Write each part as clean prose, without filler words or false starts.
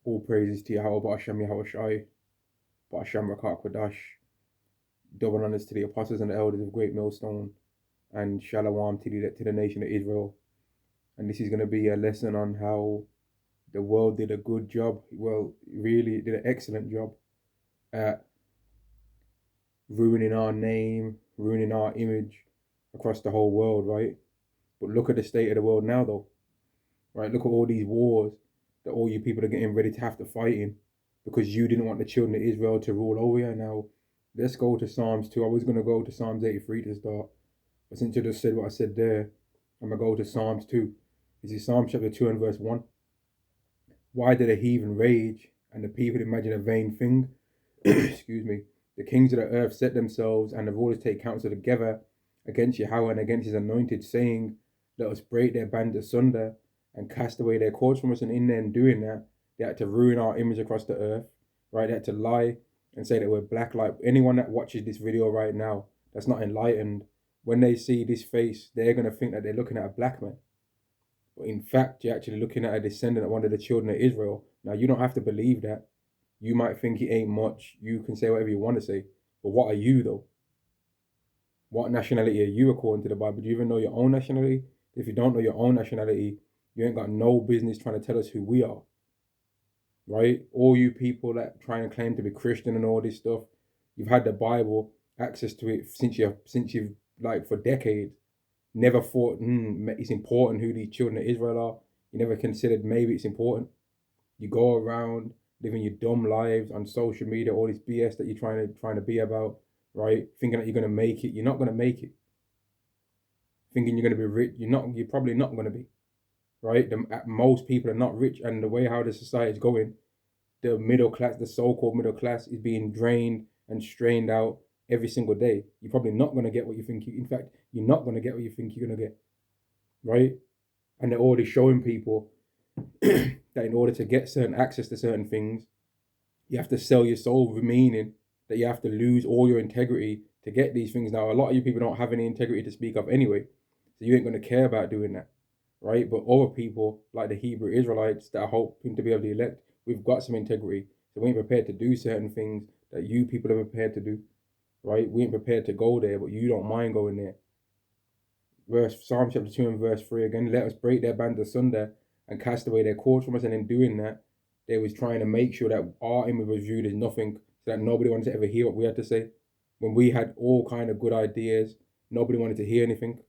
All praises to Yahweh Ba'ashem Yahweh Shai, Ba'ashem Rakak Kwadash. Double honors to the apostles and the elders of Great Millstone, and Shalom to the nation of Israel. And this is going to be a lesson on how the world did a good job. Well, really did an excellent job at ruining our name, ruining our image across the whole world, right? But look at the state of the world now, though, right? Look at all these wars that all you people are getting ready to have to fight in because you didn't want the children of Israel to rule over you. Now, let's go to Psalms 2. I was going to go to Psalms 83 to start, but since you just said what I said there, I'm going to go to Psalms 2. This is Psalm chapter 2 and verse 1. Why did the heathen rage and the people imagine a vain thing? Excuse me. The kings of the earth set themselves, and the rulers take counsel together against Yahweh and against his anointed, saying, let us break their bands asunder and cast away their cords from us. And in them doing that, they had to ruin our image across the earth, right? They had to lie and say that we're black. Like anyone that watches this video right now that's not enlightened, when they see this face, they're going to think that they're looking at a black man. But in fact, you're actually looking at a descendant of one of the children of Israel. Now, you don't have to believe that. You might think it ain't much. You can say whatever you want to say. But what are you, though? What nationality are you according to the Bible? Do you even know your own nationality? If you don't know your own nationality, you ain't got no business trying to tell us who we are. Right? All you people that try and claim to be Christian and all this stuff, you've had the Bible, access to it since you've like for decades. Never thought it's important who these children of Israel are. You never considered maybe it's important. You go around living your dumb lives on social media, all this BS that you're trying to be about, right? Thinking that you're gonna make it. You're not gonna make it. Thinking you're gonna be rich, you're probably not gonna be. Right? Most people are not rich, and the way how the society is going, the middle class, the so-called middle class, is being drained and strained out every single day. You're probably not gonna get what you think in fact, you're not gonna get what you think you're gonna get. Right? And they're already showing people that in order to get certain access to certain things, you have to sell your soul, meaning that you have to lose all your integrity to get these things. Now, a lot of you people don't have any integrity to speak of anyway, so you ain't going to care about doing that, right? But other people, like the Hebrew Israelites that are hoping to be able to elect, we've got some integrity, so we ain't prepared to do certain things that you people are prepared to do, right? We ain't prepared to go there, but you don't mind going there. Psalm chapter 2 and verse 3 again, let us break their bands asunder and cast away their cords from us. And in doing that, they was trying to make sure that our image was viewed as nothing, so that nobody wanted to ever hear what we had to say. When we had all kind of good ideas, nobody wanted to hear anything,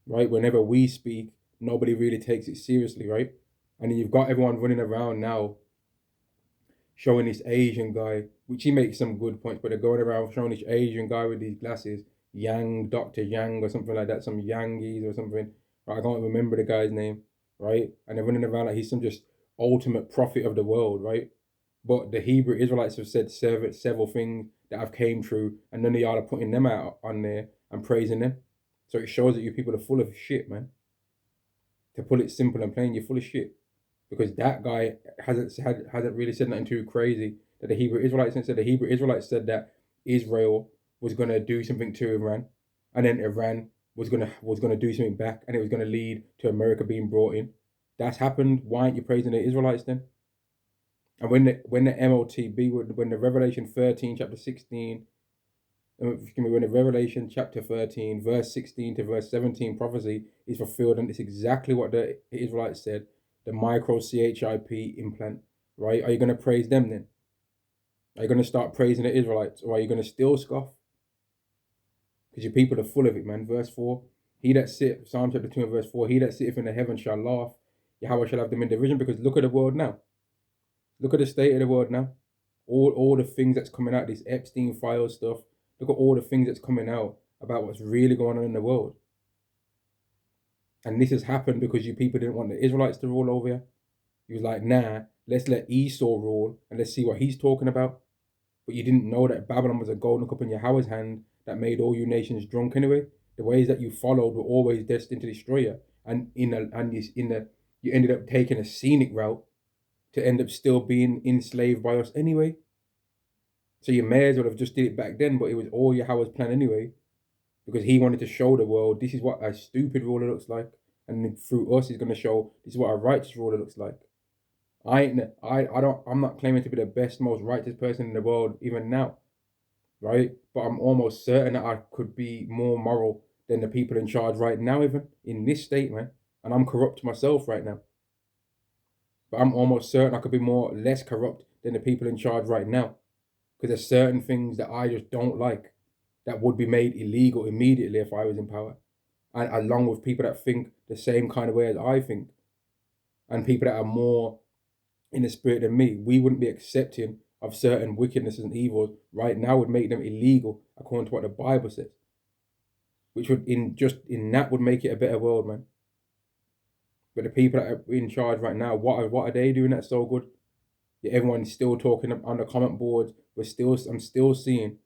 right? Whenever we speak, nobody really takes it seriously, right? And then you've got everyone running around now showing this Asian guy, which he makes some good points, but they're going around showing this Asian guy with these glasses, Dr. Yang or something like that, some Yangies or something. Right? I can't remember the guy's name, right? And they're running around like he's some just ultimate prophet of the world, right? But the Hebrew Israelites have said several things that have came true, and none of y'all are putting them out on there and praising them. So it shows that you people are full of shit, man. To put it simple and plain, you're full of shit. Because that guy hasn't really said nothing too crazy that the Hebrew Israelites said. The Hebrew Israelites said that Israel was gonna do something to Iran, and then Iran was gonna do something back, and it was gonna lead to America being brought in. That's happened. Why aren't you praising the Israelites then? And when the MOTB, when the Revelation 13 chapter 16, when the Revelation chapter 13 verse 16 to verse 17 prophecy is fulfilled, and it's exactly what the Israelites said, the micro CHIP implant, right? Are you going to praise them then? Are you going to start praising the Israelites, or are you going to still scoff? Because your people are full of it, man. Verse 4, Psalm chapter 2 and verse 4, he that sitteth in the heavens shall laugh, Yahweh shall have them in derision. Because look at the world now. Look at the state of the world now. All the things that's coming out, this Epstein file stuff. Look at all the things that's coming out about what's really going on in the world. And this has happened because you people didn't want the Israelites to rule over you. He was like, nah, let's let Esau rule and let's see what he's talking about. But you didn't know that Babylon was a golden cup in Yahweh's hand that made all you nations drunk anyway. The ways that you followed were always destined to destroy you. And you ended up taking a scenic route to end up still being enslaved by us anyway. So you may as well have just did it back then, but it was all Yahweh's plan anyway, because he wanted to show the world this is what a stupid ruler looks like, and through us he's going to show this is what a righteous ruler looks like. I'm not claiming to be the best, most righteous person in the world even now, right? But I'm almost certain that I could be more moral than the people in charge right now, even in this state, man. And I'm corrupt myself right now. But I'm almost certain I could be less corrupt than the people in charge right now. Because there's certain things that I just don't like that would be made illegal immediately if I was in power. And along with people that think the same kind of way as I think, and people that are more in the spirit than me, we wouldn't be accepting of certain wickednesses and evils right now would make them illegal according to what the Bible says. Which would in that would make it a better world, man. But the people that are in charge right now, what are they doing that's so good? Yeah, everyone's still talking on the comment boards. I'm still seeing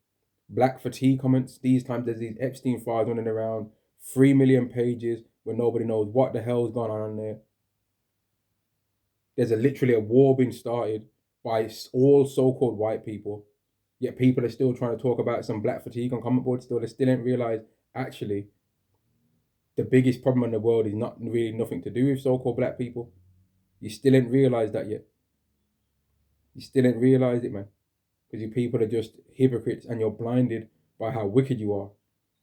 black fatigue comments. These times there's these Epstein files running around, 3 million pages where nobody knows what the hell's going on there. There's literally a war being started by all so-called white people, yet people are still trying to talk about some black fatigue on comment boards. They still don't realize actually the biggest problem in the world is not really nothing to do with so-called black people. You still didn't realize that yet. You still didn't realize it, man. Because you people are just hypocrites and you're blinded by how wicked you are.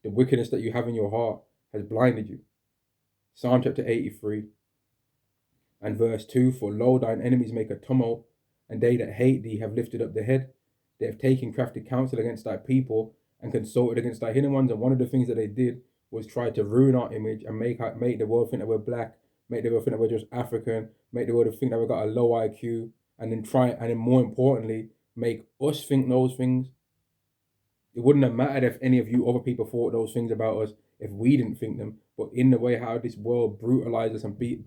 The wickedness that you have in your heart has blinded you. Psalm chapter 83 and verse 2, for lo, thine enemies make a tumult, and they that hate thee have lifted up their head. They have taken crafty counsel against thy people and consulted against thy hidden ones. And one of the things that they did was try to ruin our image and make the world think that we're black, make the world think that we're just African, make the world think that we've got a low IQ, and then more importantly, make us think those things. It wouldn't have mattered if any of you other people thought those things about us if we didn't think them. But in the way how this world brutalized us and beat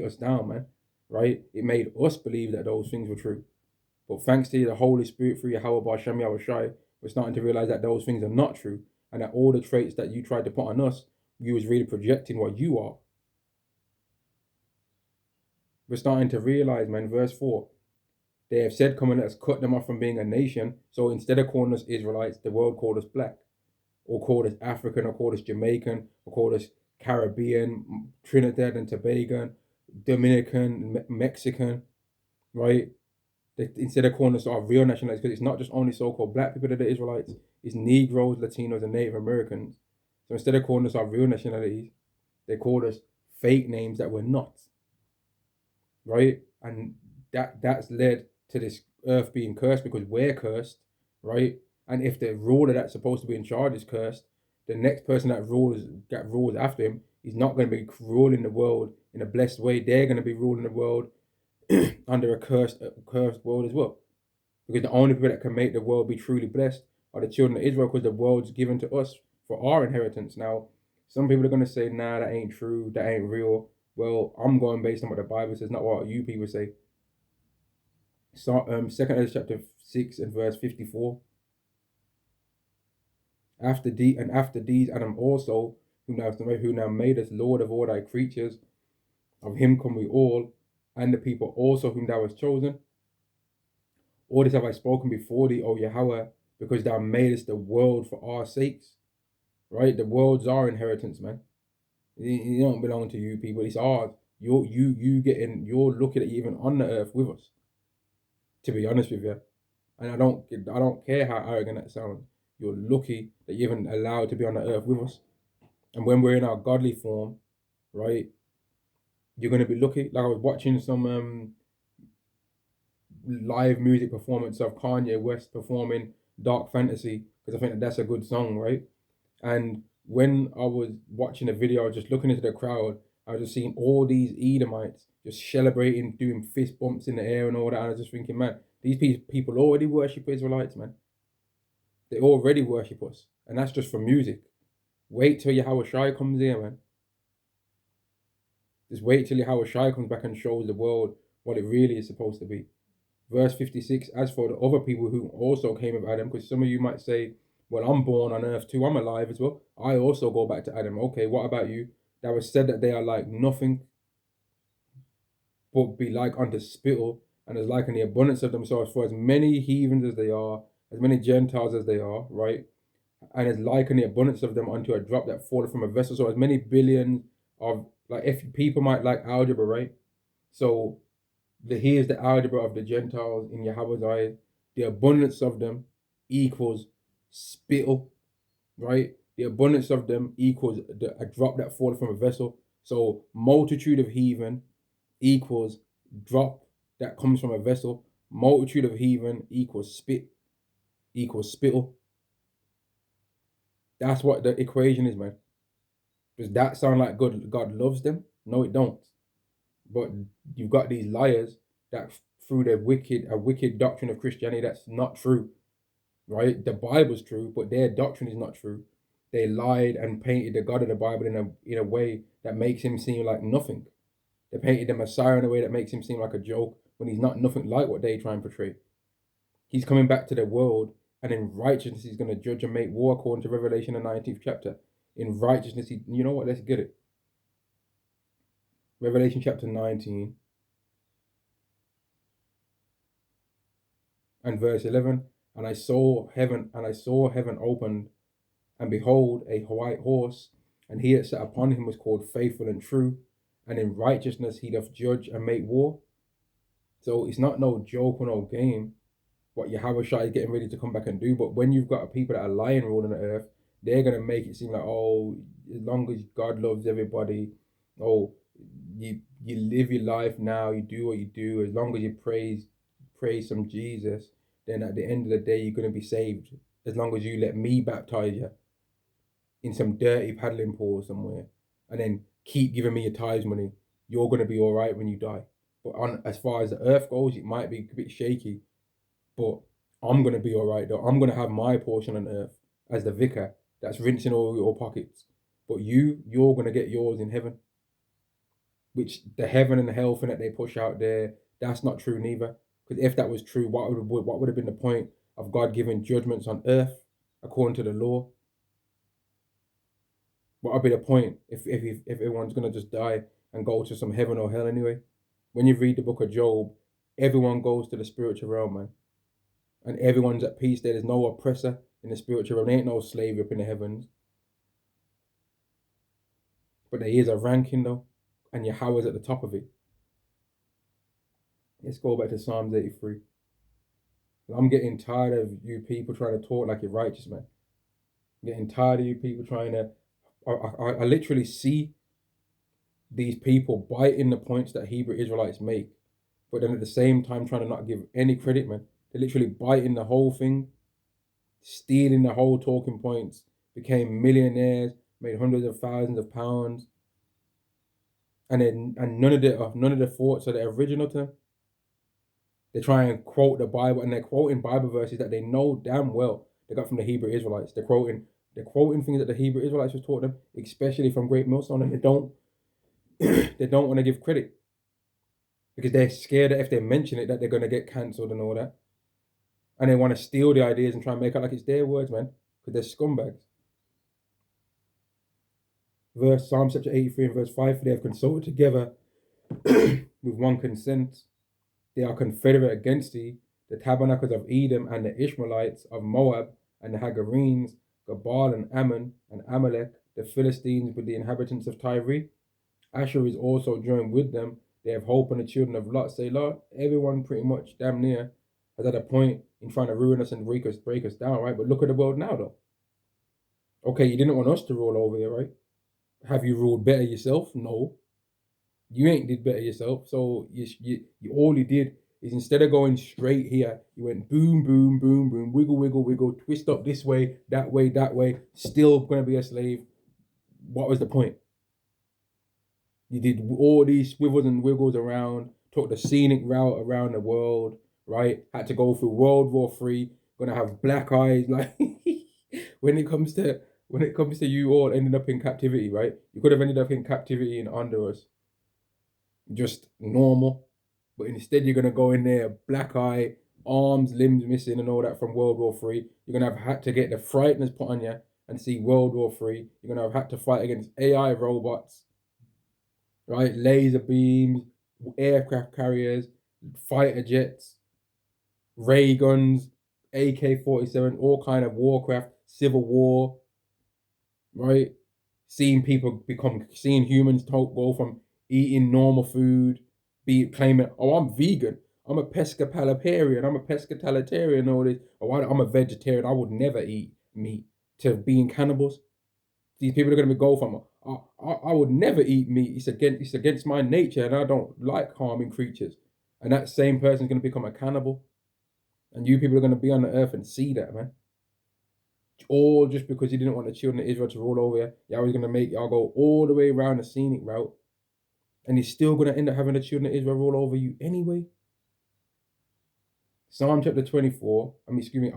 us down, man, right? It made us believe that those things were true. But thanks to the Holy Spirit through Yahweh B'Shem Yahushai, we're starting to realize that those things are not true, and that all the traits that you tried to put on us, you was really projecting what you are. We're starting to realize, man, verse 4, they have said, come and let us cut them off from being a nation. So instead of calling us Israelites, the world called us black, or called us African, or called us Jamaican, or called us Caribbean, Trinidad and Tobago, Dominican, Mexican, right? Instead of calling us our real nationalities, because it's not just only so-called black people that are Israelites, it's Negroes, Latinos, and Native Americans. So instead of calling us our real nationalities, they called us fake names that we're not, right? And that's led to this earth being cursed because we're cursed, right? And if the ruler that's supposed to be in charge is cursed, the next person that rules after him is not going to be ruling the world in a blessed way. They're going to be ruling the world under a cursed world as well. Because the only people that can make the world be truly blessed are the children of Israel, because the world's given to us for our inheritance. Now, some people are going to say, nah, that ain't true, that ain't real. Well, I'm going based on what the Bible says, not what you people say. So, 2nd Ezra chapter 6 and verse 54. After these Adam also, who now made us Lord of all thy creatures, of him come we all, and the people also whom thou hast chosen. All this have I spoken before thee, O Yahweh, because thou madest the world for our sakes. Right? The world's our inheritance, man. It don't belong to you people, it's ours. You're looking at even on the earth with us. To be honest with you. And I don't care how arrogant that sounds. You're lucky that you're even allowed to be on the earth with us. And when we're in our godly form, right, you're gonna be lucky. Like I was watching some live music performance of Kanye West performing Dark Fantasy, because I think that's a good song, right? And when I was watching the video, I was just looking into the crowd. I was just seeing all these Edomites just celebrating, doing fist bumps in the air and all that. And I was just thinking, man, these people already worship Israelites, man. They already worship us. And that's just for music. Wait till Yahweh Shai comes here, man. Just wait till Yahweh Shai comes back and shows the world what it really is supposed to be. Verse 56, as for the other people who also came of Adam, because some of you might say, well, I'm born on earth too, I'm alive as well. I also go back to Adam. Okay, what about you? That was said that they are like nothing, but be like unto spittle, and is like in the abundance of themselves. For as many heathens as they are, as many Gentiles as they are, right? And is like in the abundance of them unto a drop that falleth from a vessel. So as many billions of, like, if people might like algebra, right? So Here's the algebra of the Gentiles in Yahweh's eyes. The abundance of them equals spittle, right? The abundance of them equals a drop that falls from a vessel. So multitude of heathen equals drop that comes from a vessel. Multitude of heathen equals spittle. That's what the equation is, man. Does that sound like God loves them? No, it don't. But you've got these liars that through a wicked doctrine of Christianity that's not true, right? The Bible's true, but their doctrine is not true. They lied and painted the God of the Bible in a way that makes him seem like nothing. They painted the Messiah in a way that makes him seem like a joke when he's not nothing like what they try and portray. He's coming back to the world, and in righteousness he's going to judge and make war, according to Revelation, the 19th chapter. In righteousness, you know what? Let's get it. Revelation chapter 19 and verse 11. And I saw heaven opened, and behold, a white horse, and he that sat upon him was called Faithful and True, and in righteousness he doth judge and make war. So it's not no joke or no game what Yahweh Shai is getting ready to come back and do. But when you've got people that are lying ruling the earth, they're going to make it seem like, oh, as long as God loves everybody, oh, you live your life now, you do what you do, as long as you praise some Jesus, then at the end of the day, you're going to be saved. As long as you let me baptize you in some dirty paddling pool somewhere, and then keep giving me your tithes money, you're going to be all right when you die. But as far as the earth goes, it might be a bit shaky, but I'm going to be all right, though. I'm going to have my portion on earth as the vicar that's rinsing all your pockets. But you're going to get yours in heaven. Which the heaven and the hell thing that they push out there, that's not true neither. Because if that was true, what would have been the point of God giving judgments on earth according to the law? What would be the point if everyone's going to just die and go to some heaven or hell anyway? When you read the book of Job, everyone goes to the spiritual realm, man. And everyone's at peace there. There's no oppressor in the spiritual realm. There ain't no slave up in the heavens. But there is a ranking, though. And Yahweh's at the top of it. Let's go back to Psalms 83. I'm getting tired of you people trying to talk like you're righteous, man. I'm getting tired of you people trying to... I literally see these people biting the points that Hebrew Israelites make, but then at the same time trying to not give any credit, man. They're literally biting the whole thing, stealing the whole talking points, became millionaires, made hundreds of thousands of pounds, and none of the thoughts are the original to them. They try and quote the Bible, and they're quoting Bible verses that they know damn well they got from the Hebrew Israelites. They're quoting things that the Hebrew Israelites was taught them, especially from Great Millstone, and they don't want to give credit because they're scared that if they mention it that they're going to get cancelled and all that, and they want to steal the ideas and try and make it like it's their words, man, because they're scumbags. Psalm chapter 83 and verse 5, for they have consulted together with one consent. They are confederate against thee, the tabernacles of Edom and the Ishmaelites of Moab and the Hagarenes, Gabal and Ammon and Amalek, the Philistines with the inhabitants of Tyre. Asher is also joined with them. They have hope in the children of Lot. Say, Lord, everyone pretty much damn near has had a point in trying to ruin us and break us down, right? But look at the world now, though. Okay, you didn't want us to rule over here, right? Have you ruled better yourself? No. You ain't did better yourself. So you all you did is instead of going straight here, you went boom, boom, boom, boom, wiggle, wiggle, wiggle, twist up this way, that way, still gonna be a slave. What was the point? You did all these swivels and wiggles around, took the scenic route around the world, right? Had to go through World War III, gonna have black eyes, like when it comes to you all ending up in captivity, right? You could have ended up in captivity in Honduras. Just normal, but instead you're gonna go in there, black eye, arms, limbs missing, and all that from World War III. You're gonna have had to get the frighteners put on you and see World War III. You're gonna have had to fight against AI robots, right? Laser beams, aircraft carriers, fighter jets, ray guns, AK-47, all kind of warcraft, civil war, right? Seeing humans go from eating normal food, be claiming, oh, I'm vegan, I'm a pescatarian, I'm a pescatarian, all this, or I'm a vegetarian, I would never eat meat, to being cannibals. These people are going to go from, I would never eat meat. It's against my nature, and I don't like harming creatures. And that same person is going to become a cannibal. And you people are going to be on the earth and see that, man. All just because you didn't want the children of Israel to rule over you. Y'all was going to make y'all go all the way around the scenic route. And you're still going to end up having the children of Israel rule over you anyway. Psalm chapter 24,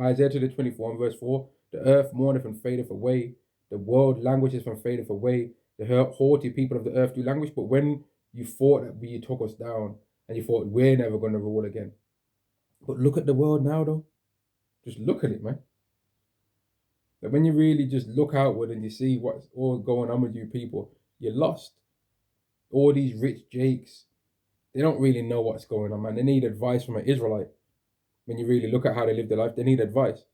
Isaiah chapter 24 and verse 4. The earth mourneth and fadeth away. The world languishes and fadeth away. The haughty people of the earth do languish. But when you thought that you took us down, and you thought we're never going to rule again. But look at the world now, though. Just look at it, man. But when you really just look outward and you see what's all going on with you people, you're lost. All these rich jakes, they don't really know what's going on, man. They need advice from an Israelite. When you really look at how they live their life, they need advice.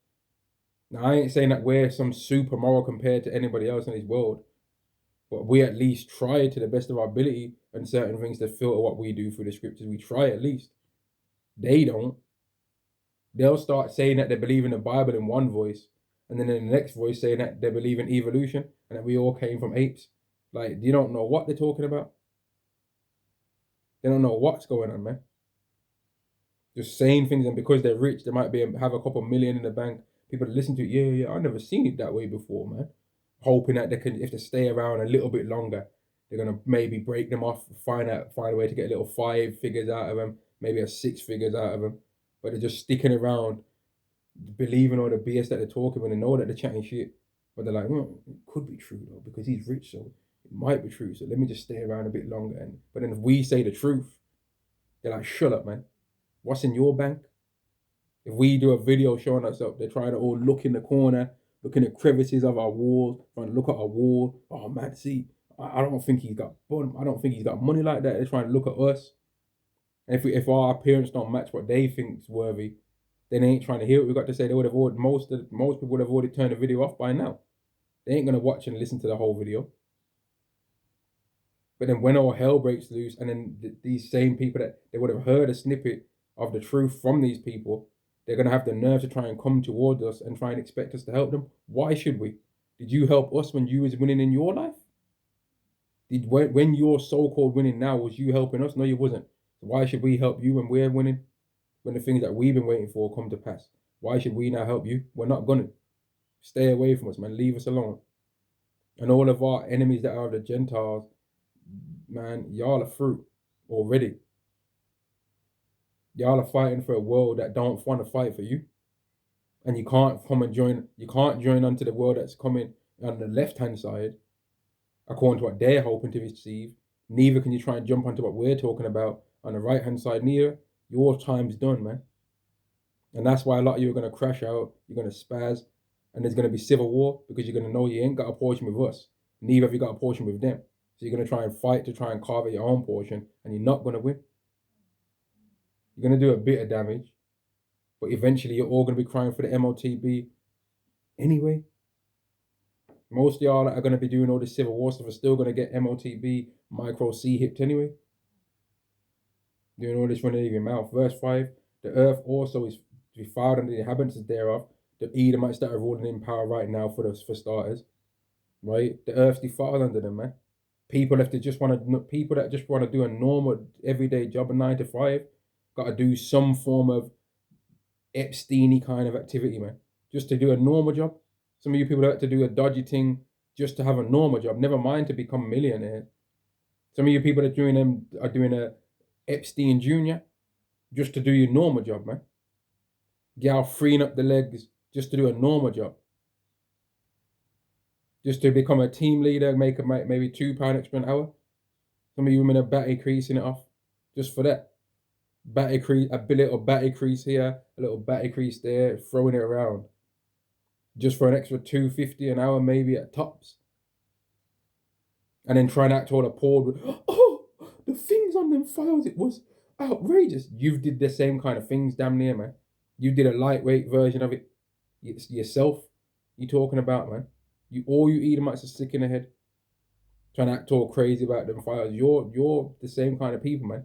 Now, I ain't saying that we're some super moral compared to anybody else in this world, but we at least try to the best of our ability and certain things to filter what we do through the scriptures. We try at least. They don't. They'll start saying that they believe in the Bible in one voice, and then in the next voice saying that they believe in evolution and that we all came from apes. Like, you don't know what they're talking about. They don't know what's going on, man. Just saying things, and because they're rich, they might have a couple million in the bank. People listen to it, yeah, I've never seen it that way before, man. Hoping that they can, if they stay around a little bit longer, they're gonna maybe break them off, find a way to get a little 5 figures out of them, maybe a 6 figures out of them. But they're just sticking around, believing all the BS that they're talking when they know that they're chatting shit. But they're like, well, it could be true though, because he's rich, so it might be true. So let me just stay around a bit longer. But then if we say the truth, they're like, shut up, man. What's in your bank? If we do a video showing us up, they're trying to all look in the corner, looking at crevices of our walls, trying to look at our wall. Oh man, see, I don't think he's got money like that. They're trying to look at us. And if our appearance don't match what they think's worthy, then they ain't trying to hear what we got to say. They would have already, most people would have already turned the video off by now. They ain't gonna watch and listen to the whole video. But then when all hell breaks loose, and then these same people that they would have heard a snippet of the truth from these people, they're going to have the nerve to try and come towards us and try and expect us to help them. Why should we? Did you help us when you was winning in your life? When you're so-called winning now, was you helping us? No, you wasn't. So why should we help you when we're winning? When the things that we've been waiting for come to pass? Why should we now help you? We're not gonna. Stay away from us, man. Leave us alone. And all of our enemies that are the Gentiles, man, y'all are fruit already. Y'all are fighting for a world that don't want to fight for you. And you can't come and join onto the world that's coming on the left-hand side, according to what they're hoping to receive. Neither can you try and jump onto what we're talking about on the right-hand side. Neither. Your time's done, man. And that's why a lot of you are going to crash out. You're going to spaz. And there's going to be civil war, because you're going to know you ain't got a portion with us. Neither have you got a portion with them. So you're going to try and fight to try and carve out your own portion, and you're not going to win. You're going to do a bit of damage, but eventually you're all going to be crying for the MOTB anyway. Most of y'all that are going to be doing all this civil war stuff are still going to get MOTB micro C hipped anyway. Doing all this running in your mouth. Verse 5, the earth also is defiled and the inhabitants thereof. The Edomites that are ruling in power right now for starters. Right? The earth's defiled under them, man. People that just want to do a normal everyday job, a 9 to 5, got to do some form of Epstein-y kind of activity, man. Just to do a normal job. Some of you people have to do a dodgy thing just to have a normal job. Never mind to become millionaires. Some of you people that are doing a Epstein Jr. just to do your normal job, man. Gal freeing up the legs just to do a normal job. Just to become a team leader, make maybe £2 extra an hour. Some of you women are batty creasing it off just for that. Batty crease, a little batty crease here, a little batty crease there, throwing it around. Just for an extra $2.50 an hour, maybe at tops. And then trying to act all appalled with, oh, the things on them files, it was outrageous. You did the same kind of things, damn near, man. You did a lightweight version of it yourself. You talking about, man? All you Edomites are sick in the head, trying to act all crazy about them files. You're the same kind of people, man.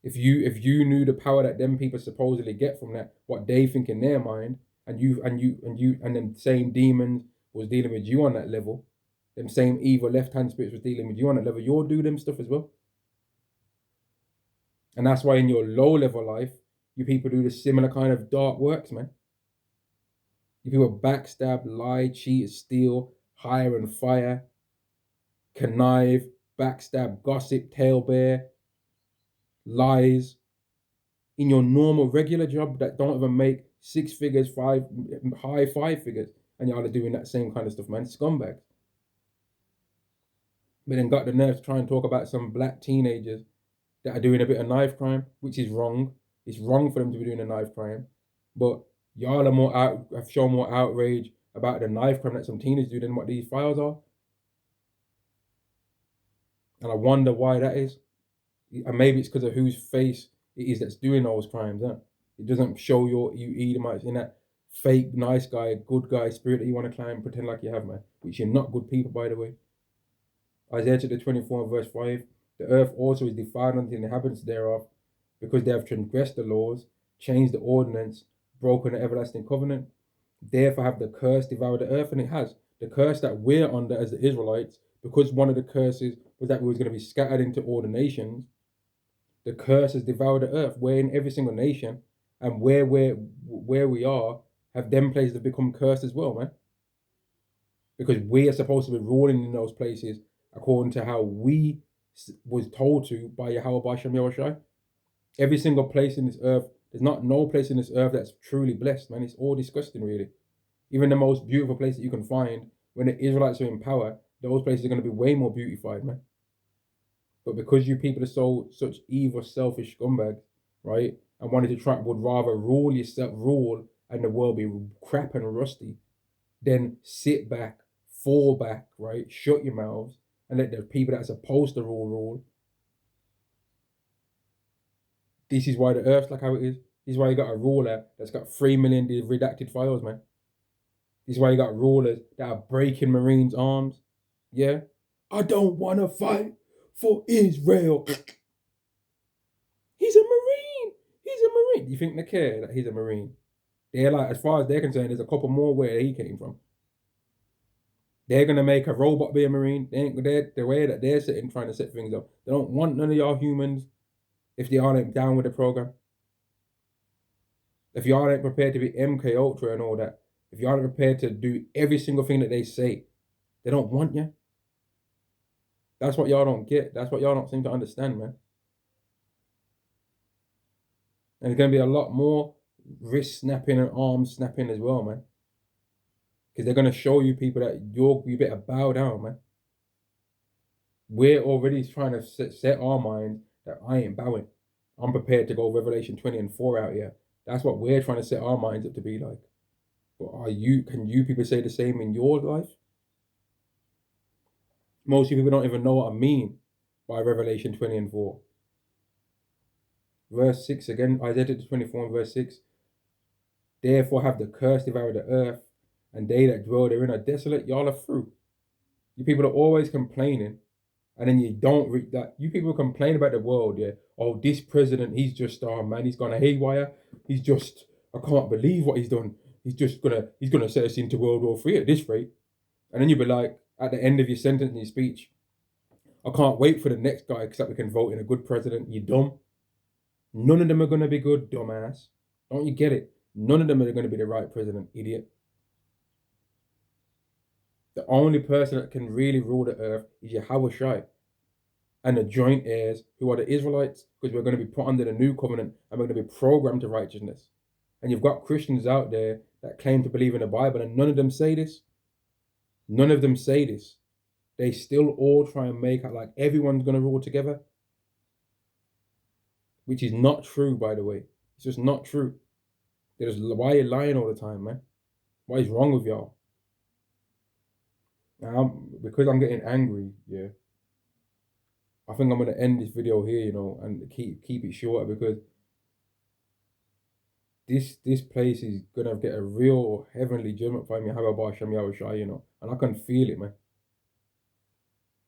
If you knew the power that them people supposedly get from that, what they think in their mind, and them same demons was dealing with you on that level, them same evil left hand spirits was dealing with you on that level, you'll do them stuff as well. And that's why in your low level life, you people do the similar kind of dark works, man. You people backstab, lie, cheat, steal, hire and fire, connive, backstab, gossip, tailbear, lies in your normal regular job that don't even make 6 figures, high 5 figures, and y'all are doing that same kind of stuff, man. Scumbags. But then got the nerve to try and talk about some black teenagers that are doing a bit of knife crime, which is wrong. It's wrong for them to be doing a knife crime. But y'all are have shown more outrage about the knife crime that some teenagers do than what these files are. And I wonder why that is. And maybe it's because of whose face it is that's doing those crimes, huh? It doesn't show you Edomites in that fake nice guy, good guy spirit that you want to climb and pretend like you have, man. Which you're not good people, by the way. Isaiah chapter 24 verse 5. The earth also is defiled unto the inhabitants thereof, because they have transgressed the laws, changed the ordinance, broken the everlasting covenant. Therefore have the curse devoured the earth, and it has. The curse that we're under as the Israelites, because one of the curses was that we was going to be scattered into all the nations. The curse has devoured the earth. We're in every single nation, and where we are, have them places have become cursed as well, man. Because we are supposed to be ruling in those places according to how we was told to by Yahweh B'Shem Yahushai. Every single place in this earth, there's no place in this earth that's truly blessed, man. It's all disgusting, really. Even the most beautiful place that you can find, when the Israelites are in power, those places are going to be way more beautified, man. But because you people are such evil, selfish scumbags, right, and would rather rule and the world be crap and rusty, then sit back, fall back, right, shut your mouths, and let the people that are supposed to rule. This is why the earth's like how it is. This is why you got a ruler that's got 3 million redacted files, man. This is why you got rulers that are breaking Marines' arms. Yeah? I don't want to fight for Israel. He's a Marine. He's a Marine. You think they care that he's a Marine? They're like, as far as they're concerned, there's a couple more where he came from. They're going to make a robot be a Marine. The way that they're sitting trying to set things up. They don't want none of y'all humans if they aren't down with the program. If you aren't prepared to be MK Ultra and all that. If you aren't prepared to do every single thing that they say, they don't want you. That's what y'all don't get. That's what y'all don't seem to understand, man. And there's going to be a lot more wrist snapping and arm snapping as well, man. Because they're going to show you people that you better bow down, man. We're already trying to set our mind that I ain't bowing. I'm prepared to go Revelation 20 and 4 out here. That's what we're trying to set our minds up to be like. But can you people say the same in your life? Most people don't even know what I mean by Revelation 20 and 4. Verse 6 again, Isaiah 24 and verse 6. Therefore have the curse devoured the earth, and they that dwell therein are desolate. Y'all are through. You people are always complaining, and then you don't read that. You people complain about the world, yeah. Oh, this president, he's just, oh man, he's gonna haywire. He's just, I can't believe what he's done. He's gonna set us into World War III at this rate. And then you'll be like, at the end of your sentence in your speech, I can't wait for the next guy because we can vote in a good president. You dumb. None of them are gonna be good, dumbass. Don't you get it? None of them are gonna be the right president, idiot. The only person that can really rule the earth is Yahweh Shai and the joint heirs, who are the Israelites, because we're going to be put under the new covenant and we're going to be programmed to righteousness. And you've got Christians out there that claim to believe in the Bible, and none of them say this. None of them say this. They still all try and make out like everyone's going to rule together, which is not true, by the way. It's just not true. Why are you lying all the time, man? What is wrong with y'all? Now, because I'm getting angry, yeah, I think I'm going to end this video here, you know, and keep it shorter, because this place is going to get a real heavenly judgment from Yahweh B'Shem Yahushai, you know, and I can feel it, man.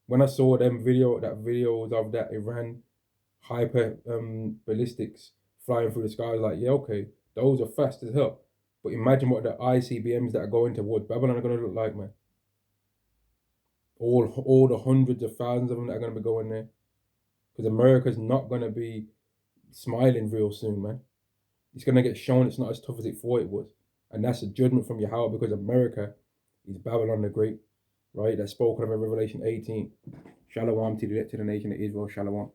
When I saw videos of that Iran hyper ballistics flying through the sky. Like, yeah, okay, those are fast as hell. But imagine what the ICBMs that are going towards Babylon are going to look like, man. All the hundreds of thousands of them that are going to be going there. Because America's not going to be smiling real soon, man. It's going to get shown it's not as tough as it thought it was. And that's a judgment from Yahweh, because America is Babylon the Great, right? That's spoken of in Revelation 18. Shalom to the nation of Israel. Shalom.